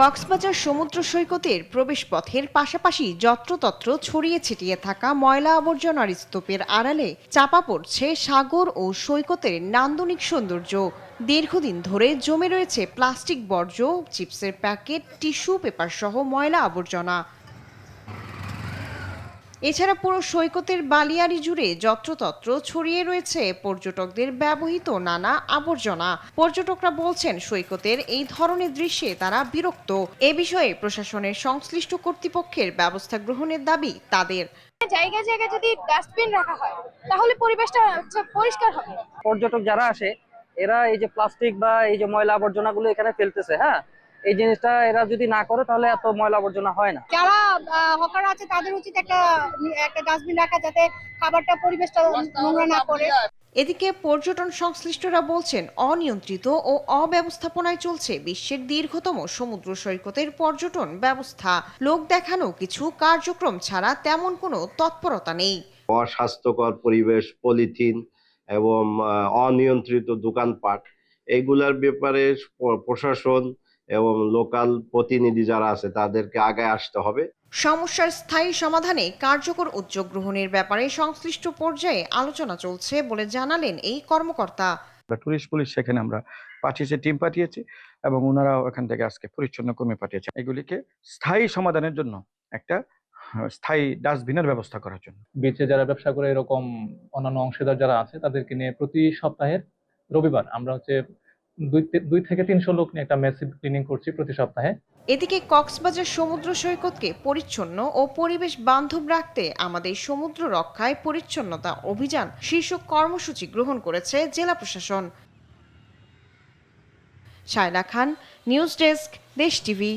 কক্সবাজার সমুদ্র সৈকতের প্রবেশপথের পাশাপাশি যত্রতত্র ছড়িয়ে ছিটিয়ে থাকা ময়লা আবর্জনার স্তূপের আড়ালে চাপা পড়ছে সাগর ও সৈকতের নান্দনিক সৌন্দর্য। দীর্ঘদিন ধরে জমে রয়েছে প্লাস্টিক বর্জ্য, চিপসের প্যাকেট, টিস্যু পেপার সহ ময়লা আবর্জনা। এছাড়া পুরো সৈকতের বালিয়াড়ি জুড়ে যত্রতত্র ছড়িয়ে রয়েছে পর্যটকদের ব্যবহৃত নানা আবর্জনা। পর্যটকরা বলছেন সৈকতের এই ধরনের দৃশ্যে তারা বিরক্ত। এ বিষয়ে প্রশাসনের সংশ্লিষ্ট কর্তৃপক্ষের ব্যবস্থা গ্রহণের দাবি তাদের। জায়গায় জায়গায় যদি ডাস্টবিন রাখা হয় তাহলে পরিবেশটা পরিষ্কার হবে। পর্যটক যারা আসে এরা এই যে প্লাস্টিক বা এই যে ময়লা আবর্জনাগুলো এখানে ফেলতেছে, হ্যাঁ, এই জিনিসটা এরা যদি না করে তাহলে এত ময়লা আবর্জনা হয় না। যারা হকার আছে তাদের উচিত একটা ডাস্টবিন রাখা, যাতে খাবারটা পরিবেশটা নোংরা না করে। এদিকে পর্যটন সংশ্লিষ্টরা বলছেন অনিয়ন্ত্রিত ও অব্যবস্থাপনায় চলছে বিশ্বের দীর্ঘতম সমুদ্র সৈকতের পর্যটন ব্যবস্থা। লোক দেখানো কিছু কার্যক্রম ছাড়া তেমন কোনো তৎপরতা নেই। অস্বাস্থ্যকর পরিবেশ, পলিথিন এবং অনিয়ন্ত্রিত দোকানপাট, এগুলার ব্যাপারে প্রশাসন এবং লোকাল প্রতিনিধি যারা আছে তাদেরকে আগে আসতে হবে। সমস্যার স্থায়ী সমাধানে কার্যকর উদ্যোগ গ্রহণের ব্যাপারে সংশ্লিষ্ট পর্যায়ে আলোচনা চলছে বলে জানালেন এই কর্মকর্তা। টুরিস্ট পুলিশ সেখানে আমরা পাঠিয়েছি, টিম পাঠিয়েছি এবং ওনারাও এখান থেকে আজকে পরিচ্ছন্ন কর্মী পাঠিয়েছে এগুলিকে স্থায়ী সমাধানের জন্য একটা স্থায়ী ডাস্টবিনের ব্যবস্থা করার জন্য। বিচে যারা ব্যবসা করে এরকম অন্যান্য অংশীদার যারা আছে তাদেরকে নিয়ে প্রতি সপ্তাহের রবিবার আমরা 2 থেকে 300 লোক নিয়ে একটা ম্যাসিভ ক্লিনিং করছি প্রতি সপ্তাহে। এদিকে কক্সবাজার সমুদ্র সৈকতকে পরিচ্ছন্ন ও পরিবেশ বান্ধব রাখতে আমাদের সমুদ্র রক্ষায় পরিচ্ছন্নতা অভিযান শীর্ষক কর্মসূচি গ্রহণ করেছে জেলা প্রশাসন। শায়লা খান, নিউজ ডেস্ক, দেশ টিভি।